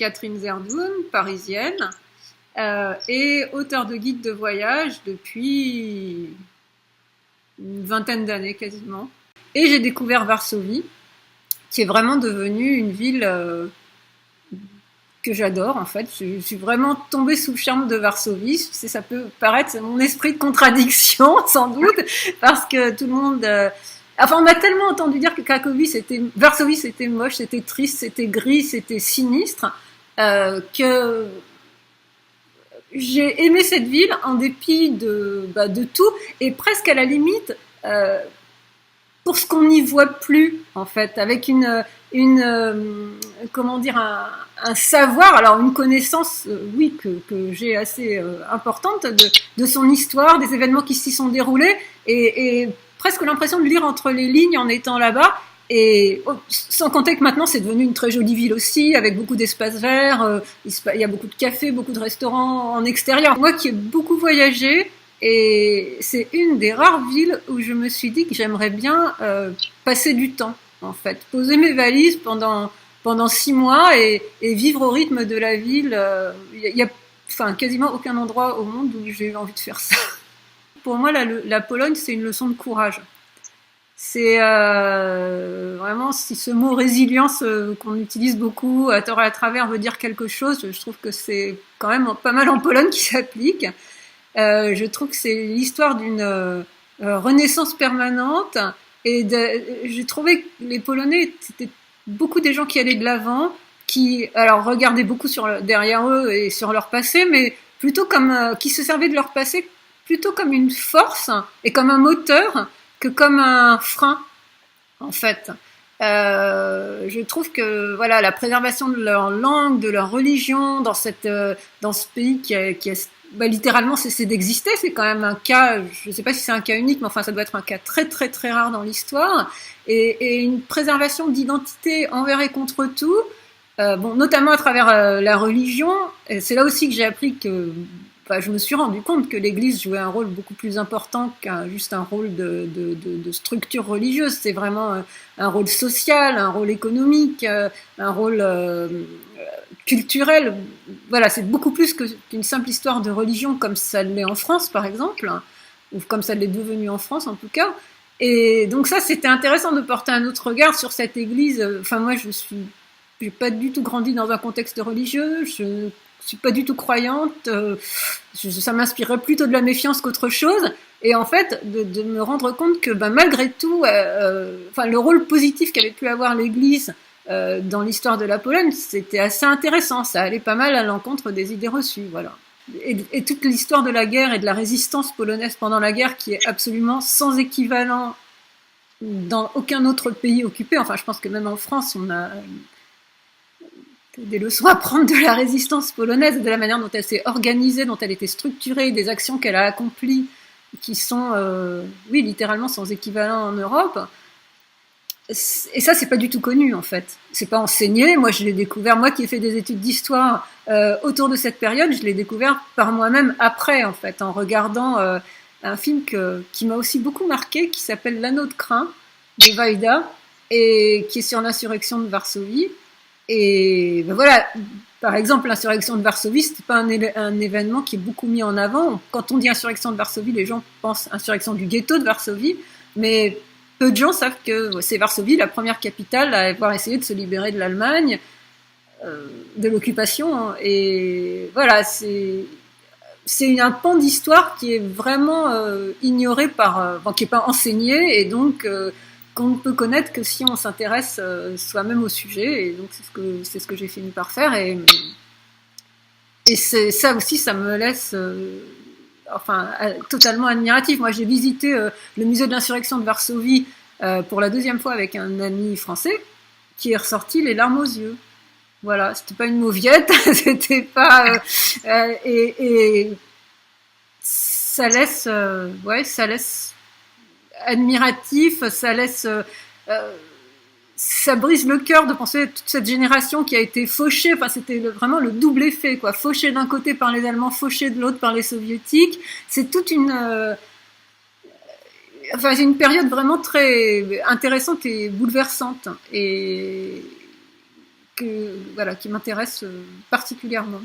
Catherine Zerdoun, parisienne, et auteure de guides de voyage depuis une vingtaine d'années quasiment. Et j'ai découvert Varsovie, qui est vraiment devenue une ville que j'adore en fait. Je suis vraiment tombée sous le charme de Varsovie. Ça peut paraître mon esprit de contradiction sans doute, parce que tout le monde... Enfin, on m'a tellement entendu dire que Varsovie c'était moche, c'était triste, c'était gris, c'était sinistre, que j'ai aimé cette ville en dépit de tout, et presque à la limite pour ce qu'on n'y voit plus en fait, avec comment dire, un savoir, alors une connaissance, oui, que j'ai assez importante de son histoire, des événements qui s'y sont déroulés, et presque l'impression de lire entre les lignes en étant là-bas. Et sans compter que maintenant c'est devenu une très jolie ville aussi, avec beaucoup d'espaces verts, il y a beaucoup de cafés, beaucoup de restaurants en extérieur. Moi qui ai beaucoup voyagé, et c'est une des rares villes où je me suis dit que j'aimerais bien passer du temps, en fait, poser mes valises pendant 6 mois et vivre au rythme de la ville. Il y a enfin quasiment aucun endroit au monde où j'ai eu envie de faire ça. Pour moi, la Pologne, c'est une leçon de courage. C'est vraiment, si ce mot résilience qu'on utilise beaucoup à tort et à travers veut dire quelque chose, je trouve que c'est quand même pas mal en Pologne qui s'applique. Je trouve que c'est l'histoire d'une renaissance permanente, et j'ai trouvé que les Polonais, c'était beaucoup des gens qui allaient de l'avant, qui alors regardaient beaucoup derrière eux et sur leur passé, mais plutôt comme qui se servaient de leur passé plutôt comme une force et comme un moteur que comme un frein, en fait. Je trouve que voilà, la préservation de leur langue, de leur religion dans ce pays qui a littéralement cessé d'exister, c'est quand même un cas, je ne sais pas si c'est un cas unique, mais enfin ça doit être un cas très très très rare dans l'histoire, et une préservation d'identité envers et contre tout, notamment à travers la religion. Et c'est là aussi que j'ai appris que je me suis rendu compte que l'Église jouait un rôle beaucoup plus important qu'un juste un rôle de structure religieuse. C'est vraiment un rôle social, un rôle économique, un rôle culturel. Voilà, c'est beaucoup plus qu'une simple histoire de religion comme ça l'est en France, par exemple, ou comme ça l'est devenu en France en tout cas. Et donc ça, c'était intéressant de porter un autre regard sur cette Église. Enfin, moi, j'ai pas du tout grandi dans un contexte religieux. Je suis pas du tout croyante, ça m'inspirait plutôt de la méfiance qu'autre chose, et en fait de me rendre compte que malgré tout, le rôle positif qu'avait pu avoir l'Église dans l'histoire de la Pologne, c'était assez intéressant, ça allait pas mal à l'encontre des idées reçues, voilà. Et toute l'histoire de la guerre et de la résistance polonaise pendant la guerre, qui est absolument sans équivalent dans aucun autre pays occupé. Enfin, je pense que même en France, on a des leçons à prendre de la résistance polonaise, de la manière dont elle s'est organisée, dont elle était structurée, des actions qu'elle a accomplies, qui sont, oui, littéralement sans équivalent en Europe. Et ça, c'est pas du tout connu, en fait. C'est pas enseigné. Moi, je l'ai découvert, moi qui ai fait des études d'histoire autour de cette période, je l'ai découvert par moi-même après, en fait, en regardant un film qui m'a aussi beaucoup marqué, qui s'appelle L'Anneau de Crin, de Wajda, et qui est sur l'insurrection de Varsovie. Et voilà, par exemple, l'insurrection de Varsovie, c'était pas un événement qui est beaucoup mis en avant. Quand on dit insurrection de Varsovie, les gens pensent insurrection du ghetto de Varsovie, mais peu de gens savent que c'est Varsovie, la première capitale à avoir essayé de se libérer de l'Allemagne, de l'occupation. Et voilà, c'est un pan d'histoire qui est vraiment ignoré qui est pas enseigné, et donc qu'on ne peut connaître que si on s'intéresse soi-même au sujet, et donc c'est ce que j'ai fini par faire, et c'est ça aussi, ça me laisse totalement admiratif. Moi, j'ai visité le musée de l'insurrection de Varsovie pour la 2e fois avec un ami français qui est ressorti les larmes aux yeux. Voilà, c'était pas une mauviette, c'était pas et ça laisse ça laisse admiratif, ça laisse ça brise le cœur de penser à toute cette génération qui a été fauchée. Enfin, c'était vraiment le double effet, quoi. Fauchée d'un côté par les Allemands, fauchée de l'autre par les Soviétiques. C'est toute c'est une période vraiment très intéressante et bouleversante, et voilà, qui m'intéresse particulièrement.